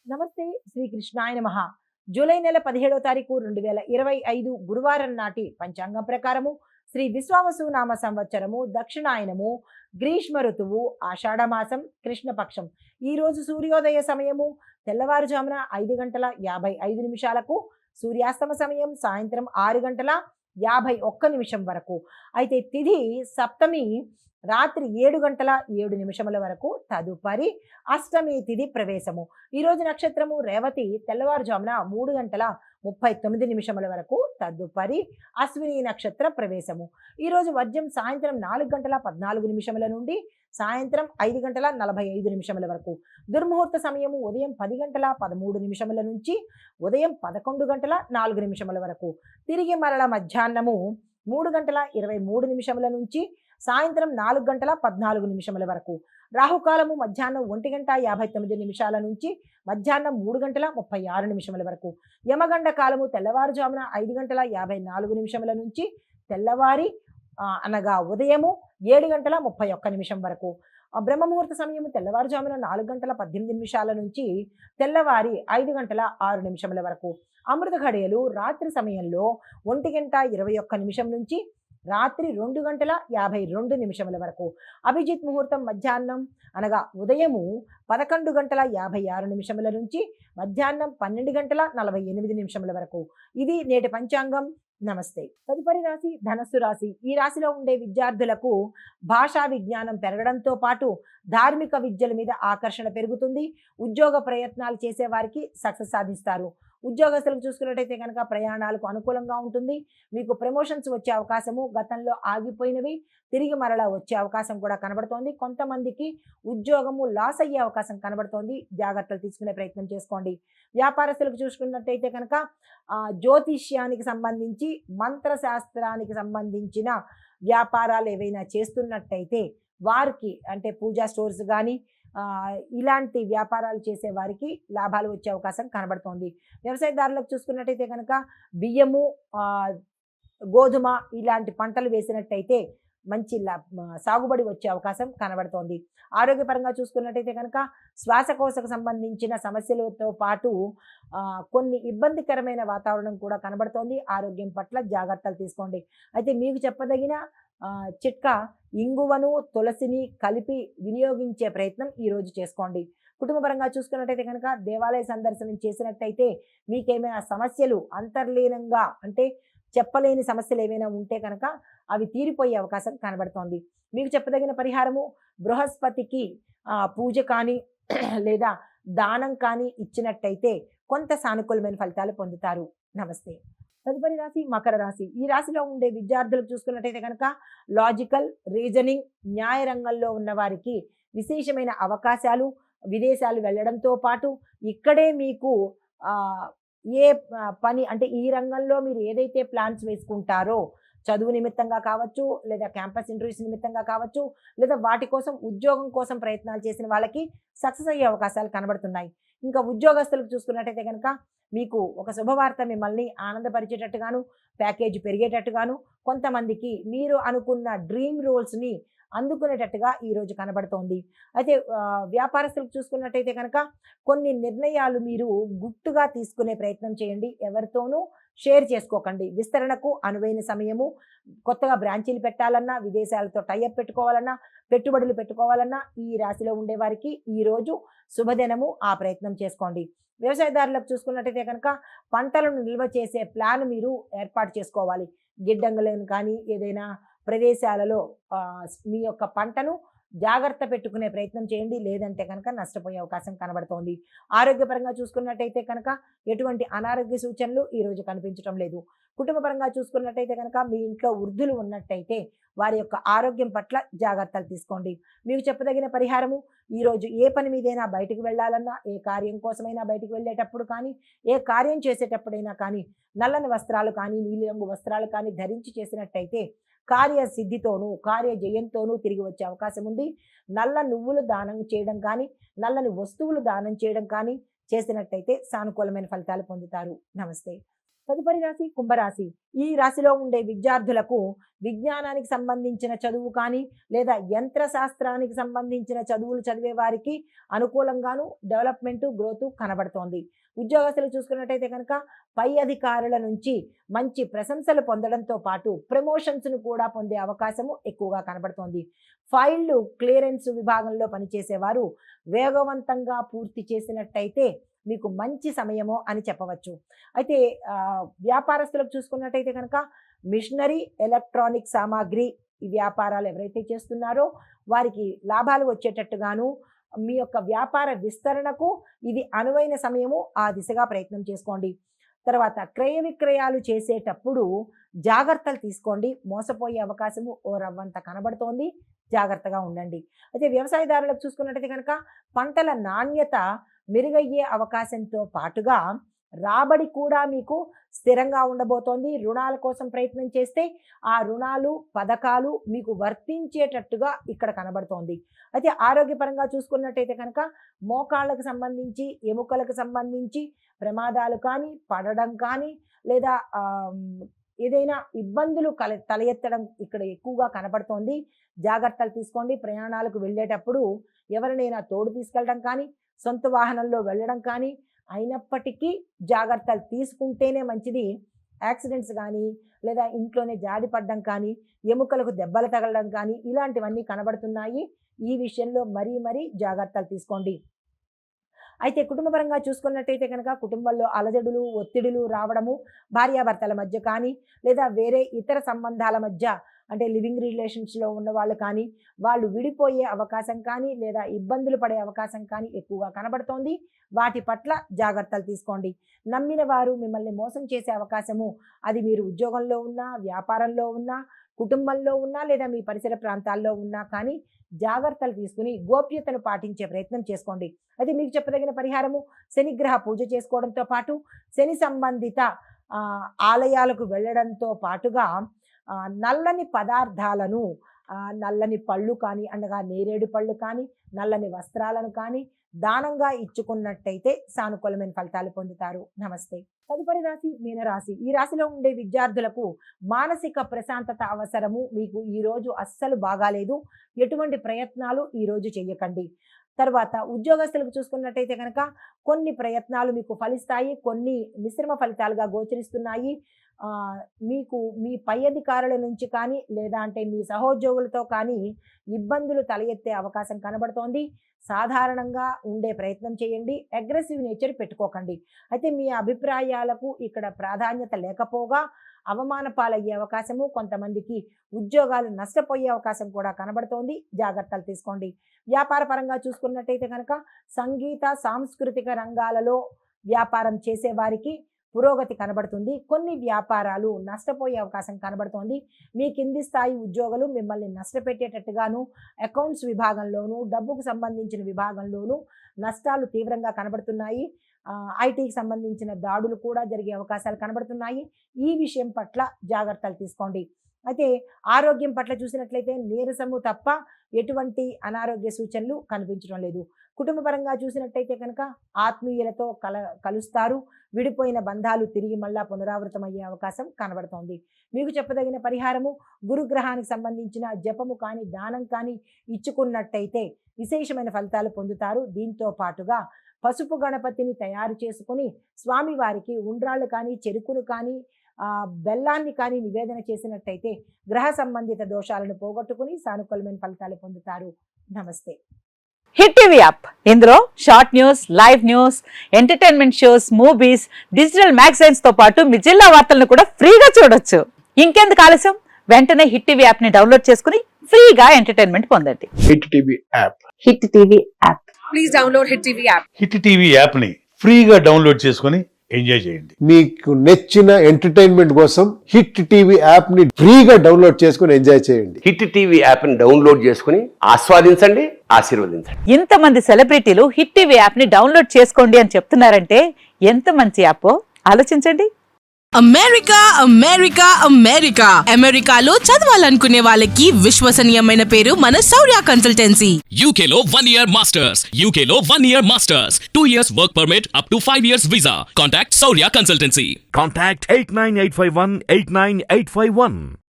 నమస్తే. శ్రీ కృష్ణాయ నమః. జూలై నెల 17వ తారీఖు 2025 గురువారం నాటి పంచాంగం ప్రకారము శ్రీ విశ్వావసు నామ సంవత్సరము దక్షిణాయనము గ్రీష్మ ఋతువు ఆషాఢమాసం కృష్ణపక్షం. ఈ రోజు సూర్యోదయ సమయము తెల్లవారుజామున 5 గంటల 55 నిమిషాలకు, సూర్యాస్తమ సమయం సాయంత్రం 6 గంటల 51 నిమిషం వరకు. అయితే తిథి సప్తమి రాత్రి 7 గంటల 7 నిమిషముల వరకు. తదుపరి అష్టమి తిథి ప్రవేశము. ఈరోజు నక్షత్రము రేవతి తెల్లవారుజామున 3 గంటల 39 నిమిషముల వరకు. తదుపరి అశ్విని నక్షత్ర ప్రవేశము. ఈరోజు వర్జ్యం సాయంత్రం 4 గంటల 14 నిమిషముల నుండి సాయంత్రం 5 గంటల 45 నిమిషముల వరకు. దుర్ముహూర్త సమయము ఉదయం 10 గంటల 13 నిమిషముల నుంచి ఉదయం 11 గంటల 4 నిమిషముల వరకు. తిరిగి మరల మధ్యాహ్నము 3 గంటల 23 నిమిషముల నుంచి సాయంత్రం 4 గంటల 14 నిమిషముల వరకు. రాహుకాలము మధ్యాహ్నం 1 గంట 59 నిమిషాల నుంచి మధ్యాహ్నం 3 గంటల 36 నిమిషముల వరకు. యమగండ కాలము తెల్లవారుజామున 5 గంటల 54 నిమిషముల నుంచి తెల్లవారి అనగా ఉదయము 7 గంటల 31 నిమిషం వరకు. బ్రహ్మముహూర్త సమయము తెల్లవారుజామున 4 గంటల 18 నిమిషాల నుంచి తెల్లవారి 5 గంటల 6 నిమిషముల వరకు. అమృత ఘడియలు రాత్రి సమయంలో 1 గంట 21 నిమిషం నుంచి రాత్రి 2 గంటల 52 నిమిషముల వరకు. అభిజిత్ ముహూర్తం మధ్యాహ్నం అనగా ఉదయము 11 గంటల 56 నిమిషముల నుంచి మధ్యాహ్నం 12 గంటల 48 నిమిషముల వరకు. ఇది నేటి పంచాంగం. నమస్తే. తదుపరి రాశి ధనస్సు రాశి. ఈ రాశిలో ఉండే విద్యార్థులకు భాషా విజ్ఞానం పెరగడంతో పాటు ధార్మిక విద్యల మీద ఆకర్షణ పెరుగుతుంది. ఉద్యోగ ప్రయత్నాలు చేసే వారికి సక్సెస్ సాధిస్తారు. ఉద్యోగస్తులకు చూసుకున్నట్టయితే కనుక ప్రయాణాలకు అనుకూలంగా ఉంటుంది. మీకు ప్రమోషన్స్ వచ్చే అవకాశము, గతంలో ఆగిపోయినవి తిరిగి మరలా వచ్చే అవకాశం కూడా కనబడుతోంది. కొంతమందికి ఉద్యోగము లాస్ అయ్యే అవకాశం కనబడుతోంది. జాగ్రత్తలు తీసుకునే ప్రయత్నం చేసుకోండి. వ్యాపారస్తులకు చూసుకున్నట్టయితే కనుక జ్యోతిష్యానికి సంబంధించి, మంత్రశాస్త్రానికి సంబంధించిన వ్యాపారాలు ఏవైనా చేస్తున్నట్టయితే వారికి, అంటే పూజా స్టోర్స్ కానీ ఇలాంటి వ్యాపారాలు చేసే వారికి లాభాలు వచ్చే అవకాశం కనబడుతోంది. వ్యవసాయదారులకు చూసుకున్నట్టయితే కనుక బియ్యము, గోధుమ ఇలాంటి పంటలు వేసినట్టయితే మంచి సాగుబడి వచ్చే అవకాశం కనబడుతోంది. ఆరోగ్యపరంగా చూసుకున్నట్టయితే కనుక శ్వాసకోశకు సంబంధించిన సమస్యలతో పాటు కొన్ని ఇబ్బందికరమైన వాతావరణం కూడా కనబడుతోంది. ఆరోగ్యం పట్ల జాగ్రత్తలు తీసుకోండి. అయితే మీకు చెప్పదగిన చిట్కా ఇంగువను, తులసిని కలిపి వినియోగించే ప్రయత్నం ఈరోజు చేసుకోండి. కుటుంబపరంగా చూసుకున్నట్టయితే కనుక దేవాలయ సందర్శనం చేసినట్టయితే మీకేమైనా సమస్యలు అంతర్లీనంగా, అంటే చెప్పలేని సమస్యలు ఏమైనా ఉంటే కనుక అవి తీరిపోయే అవకాశం కనబడుతోంది. మీకు చెప్పదగిన పరిహారము బృహస్పతికి పూజ కానీ లేదా దానం కానీ ఇచ్చినట్టయితే కొంత సానుకూలమైన ఫలితాలు పొందుతారు. నమస్తే. తదుపరి రాశి మకర రాశి. ఈ రాశిలో ఉండే విద్యార్థులకు చూసుకున్నట్టయితే కనుక లాజికల్, రీజనింగ్, న్యాయ రంగంలో ఉన్న వారికి విశేషమైన అవకాశాలు, విదేశాలు వెళ్ళడంతో పాటు ఇక్కడే మీకు ఏ పని, అంటే ఈ రంగంలో మీరు ఏదైతే ప్లాన్స్ వేసుకుంటారో, చదువు నిమిత్తంగా కావచ్చు, లేదా క్యాంపస్ ఇంటర్వ్యూస్ నిమిత్తంగా కావచ్చు, లేదా వాటి కోసం ఉద్యోగం కోసం ప్రయత్నాలు చేసిన వాళ్ళకి సక్సెస్ అయ్యే అవకాశాలు కనబడుతున్నాయి. ఇంకా ఉద్యోగస్తులకు చూసుకున్నట్టయితే కనుక మీకు ఒక శుభవార్త మిమ్మల్ని ఆనందపరిచేటట్టుగాను, ప్యాకేజ్ పెరిగేటట్టుగాను, కొంతమందికి మీరు అనుకున్న డ్రీమ్ రోల్స్ని అందుకునేటట్టుగా ఈరోజు కనబడుతోంది. అయితే వ్యాపారస్తులకు చూసుకున్నట్టయితే కనుక కొన్ని నిర్ణయాలు మీరు గుట్టుగా తీసుకునే ప్రయత్నం చేయండి. ఎవరితోనూ షేర్ చేసుకోకండి. విస్తరణకు అనువైన సమయము. కొత్తగా బ్రాంచీలు పెట్టాలన్నా, విదేశాలతో టైఅప్ పెట్టుకోవాలన్నా, పెట్టుబడులు పెట్టుకోవాలన్నా ఈ రాశిలో ఉండేవారికి ఈరోజు శుభదినము. ఆ ప్రయత్నం చేసుకోండి. వ్యవసాయదారులకు చూసుకున్నట్టయితే కనుక పంటలను నిల్వ చేసే ప్లాన్ మీరు ఏర్పాటు చేసుకోవాలి. గిడ్డంగులను కానీ ఏదైనా ప్రదేశాలలో మీ యొక్క పంటను జాగ్రత్త పెట్టుకునే ప్రయత్నం చేయండి. లేదంటే కనుక నష్టపోయే అవకాశం కనబడుతోంది. ఆరోగ్యపరంగా చూసుకున్నట్టయితే కనుక ఎటువంటి అనారోగ్య సూచనలు ఈరోజు కనిపించడం లేదు. కుటుంబపరంగా చూసుకున్నట్టయితే కనుక మీ ఇంట్లో వృద్ధులు ఉన్నట్టయితే వారి యొక్క ఆరోగ్యం పట్ల జాగ్రత్తలు తీసుకోండి. మీకు చెప్పదగిన పరిహారము ఈరోజు ఏ పని మీదైనా బయటకు వెళ్ళాలన్నా, ఏ కార్యం కోసమైనా బయటకు వెళ్ళేటప్పుడు కానీ, ఏ కార్యం చేసేటప్పుడైనా కానీ నల్లని వస్త్రాలు కానీ, నీలిరంగు వస్త్రాలు కానీ ధరించి చేసినట్టయితే కార్యసిద్ధితోనూ, కార్యజయంతోనూ తిరిగి వచ్చే అవకాశం ఉంది. నల్ల నువ్వులు దానం చేయడం కానీ, నల్లని వస్తువులు దానం చేయడం కానీ చేసినట్టయితే సానుకూలమైన ఫలితాలు పొందుతారు. నమస్తే. తదుపరి రాశి కుంభరాశి. ఈ రాశిలో ఉండే విద్యార్థులకు విజ్ఞానానికి సంబంధించిన చదువు కానీ లేదా యంత్ర శాస్త్రానికి సంబంధించిన చదువులు చదివే వారికి అనుకూలంగాను డెవలప్మెంట్ గ్రోత్ కనబడుతోంది. ఉద్యోగస్తులు చూసుకున్నట్టయితే కనుక పై అధికారుల నుంచి మంచి ప్రశంసలు పొందడంతో పాటు ప్రమోషన్స్ను కూడా పొందే అవకాశము ఎక్కువగా కనబడుతోంది. ఫైళ్లు క్లియరెన్స్ విభాగంలో పనిచేసేవారు వేగవంతంగా పూర్తి చేసినట్టయితే మీకు మంచి సమయమో అని చెప్పవచ్చు. అయితే వ్యాపారస్తులకు చూసుకున్నట్టయితే కనుక మిషనరీ, ఎలక్ట్రానిక్ సామాగ్రి ఈ వ్యాపారాలు ఎవరైతే చేస్తున్నారో వారికి లాభాలు వచ్చేటట్టుగాను మీ యొక్క వ్యాపార విస్తరణకు ఇది అనువైన సమయము. ఆ దిశగా ప్రయత్నం చేసుకోండి. తర్వాత క్రయ విక్రయాలు చేసేటప్పుడు జాగ్రత్తలు తీసుకోండి. మోసపోయే అవకాశము ఓ రవ్వంత కనబడుతోంది, జాగ్రత్తగా ఉండండి. అయితే వ్యవసాయదారులకు చూసుకున్నట్టయితే కనుక పంటల నాణ్యత మెరుగయ్యే అవకాశంతో పాటుగా రాబడి కూడా మీకు స్థిరంగా ఉండబోతోంది. రుణాల కోసం ప్రయత్నం చేస్తే ఆ రుణాలు పథకాలు మీకు వర్తించేటట్టుగా ఇక్కడ కనబడుతోంది. అయితే ఆరోగ్యపరంగా చూసుకున్నట్టయితే కనుక మోకాళ్ళకు సంబంధించి ఎముకలకు సంబంధించి ప్రమాదాలు కానీ పడడం కానీ లేదా ఏదైనా ఇబ్బందులు తల ఎత్తడం ఇక్కడ ఎక్కువగా కనబడుతోంది. జాగ్రత్తలు తీసుకోండి. ప్రయాణాలకు వెళ్ళేటప్పుడు ఎవరినైనా తోడు తీసుకెళ్ళడం కానీ సొంత వాహనంలో వెళ్ళడం కానీ అయినప్పటికీ జాగ్రత్తలు తీసుకుంటేనే మంచిది. యాక్సిడెంట్స్ కానీ లేదా ఇంట్లోనే జాడిపడడం కానీ ఎముకలకు దెబ్బలు తగలడం కానీ ఇలాంటివన్నీ కనబడుతున్నాయి. ఈ విషయంలో మరీ జాగ్రత్తలు తీసుకోండి. అయితే కుటుంబపరంగా చూసుకున్నట్టయితే కనుక కుటుంబంలో అలజడులు ఒత్తిడులు రావడము భార్యాభర్తల మధ్య కానీ లేదా వేరే ఇతర సంబంధాల మధ్య అంటే లివింగ్ రిలేషన్స్లో ఉన్న వాళ్ళు కానీ వాళ్ళు విడిపోయే అవకాశం కానీ లేదా ఇబ్బందులు పడే అవకాశం కానీ ఎక్కువగా కనబడుతోంది. వాటి పట్ల జాగ్రత్తలు తీసుకోండి. నమ్మిన వారు మిమ్మల్ని మోసం చేసే అవకాశము అది మీరు ఉద్యోగంలో ఉన్నా వ్యాపారంలో ఉన్నా కుటుంబంలో ఉన్నా లేదా మీ పరిసర ప్రాంతాల్లో ఉన్నా కానీ జాగ్రత్తలు తీసుకుని గోప్యతను పాటించే ప్రయత్నం చేసుకోండి. అయితే మీకు చెప్పదగిన పరిహారము శనిగ్రహ పూజ చేసుకోవడంతో పాటు శని సంబంధిత ఆలయాలకు వెళ్ళడంతో పాటుగా నల్లని పదార్థాలను నల్లని పళ్ళు కానీ అనగా నేరేడు పళ్ళు కానీ నల్లని వస్త్రాలను కానీ దానంగా ఇచ్చుకున్నట్టయితే సానుకూలమైన ఫలితాలు పొందుతారు. నమస్తే. తదుపరి రాశి మీనరాశి. ఈ రాశిలో ఉండే విద్యార్థులకు మానసిక ప్రశాంతత అవసరము. మీకు ఈరోజు అస్సలు బాగాలేదు. ఎటువంటి ప్రయత్నాలు ఈరోజు చెయ్యకండి. తర్వాత ఉద్యోగస్తులకు చూసుకున్నట్టయితే కనుక కొన్ని ప్రయత్నాలు మీకు ఫలిస్తాయి, కొన్ని మిశ్రమ ఫలితాలుగా గోచరిస్తున్నాయి. మీకు మీ పై అధికారుల నుంచి కానీ లేదా అంటే మీ సహోద్యోగులతో కానీ ఇబ్బందులు తల ఎత్తే అవకాశం కనబడుతోంది. సాధారణంగా ఉండే ప్రయత్నం చేయండి. అగ్రెసివ్ నేచర్ పెట్టుకోకండి. అయితే మీ అభిప్రాయాలకు ఇక్కడ ప్రాధాన్యత లేకపోగా అవమాన పాలయ్యే అవకాశము, కొంతమందికి ఉద్యోగాలు నష్టపోయే అవకాశం కూడా కనబడుతోంది. జాగ్రత్తలు తీసుకోండి. వ్యాపార పరంగా చూసుకున్నట్టయితే కనుక సంగీత సాంస్కృతిక రంగాలలో వ్యాపారం చేసేవారికి పురోగతి కనబడుతుంది. కొన్ని వ్యాపారాలు నష్టపోయే అవకాశం కనబడుతోంది. మీ కింది స్థాయి ఉద్యోగులు మిమ్మల్ని నష్టపెట్టేటట్టుగాను అకౌంట్స్ విభాగంలోనూ డబ్బుకు సంబంధించిన విభాగంలోనూ నష్టాలు తీవ్రంగా కనబడుతున్నాయి. ఐటీకి సంబంధించిన దాడులు కూడా జరిగే అవకాశాలు కనబడుతున్నాయి. ఈ విషయం పట్ల జాగ్రత్తలు తీసుకోండి. అయితే ఆరోగ్యం పట్ల చూసినట్లయితే నీరసము తప్ప ఎటువంటి అనారోగ్య సూచనలు కనిపించడం లేదు. కుటుంబపరంగా చూసినట్టయితే కనుక ఆత్మీయులతో కలుస్తారు. విడిపోయిన బంధాలు తిరిగి మళ్ళా పునరావృతమయ్యే అవకాశం కనబడుతోంది. మీకు చెప్పదగిన పరిహారము గురుగ్రహానికి సంబంధించిన జపము కానీ దానం కానీ ఇచ్చుకున్నట్టయితే విశేషమైన ఫలితాలు పొందుతారు. దీంతో పాటుగా పసుపు గణపతిని తయారు చేసుకుని స్వామివారికి ఉండ్రాళ్ళు కానీ చెరుకును కానీ బెల్లాన్ని కానీ నివేదన చేసినట్టయితే గ్రహ సంబంధిత దోషాలను పోగొట్టుకుని సానుకూలమైన ఫలితాలు పొందుతారు. నమస్తే. హిట్ టీవీ యాప్, ఇందులో short news, live news, entertainment shows, movies, digital magazines తో పాటు మీ జిల్లా వార్తలను కూడా ఫ్రీగా చూడొచ్చు. ఇంకెందుకు ఆలస్యం, వెంటనే హిట్ టీవీ యాప్ ని డౌన్లోడ్ చేసుకుని ఫ్రీగా ఎంటర్టైన్మెంట్ పొందండి. Hit TV app. Hit TV app. Please download hit TV app. Hit TV app ని ఫ్రీగా డౌన్లోడ్ చేసుకుని ఎంజాయ్ చేయండి. మీకు నచ్చిన ఎంటర్టైన్మెంట్ కోసం హిట్ టీవీ యాప్ ని ఫ్రీగా డౌన్లోడ్ చేసుకుని ఎంజాయ్ చేయండి. హిట్ టీవీ యాప్ ని డౌన్లోడ్ చేసుకుని ఆస్వాదించండి, ఆశీర్వదించండి. ఇంతమంది సెలబ్రిటీలు హిట్ టీవీ యాప్ ని డౌన్లోడ్ చేసుకోండి అని చెప్తున్నారంటే ఎంత మంచి యాప్ ఆలోచించండి. అమెరికా అమెరికా అమెరికా అమెరికాలో చదవాలనుకునే వాళ్ళకి విశ్వసనీయమైన పేరు మన శౌర్య consultancy. UK Law 1 Year Masters. UK Law 1 Year Masters. 2 years work permit up to 5 years visa. Contact Saurya Consultancy. Contact 89851 89851.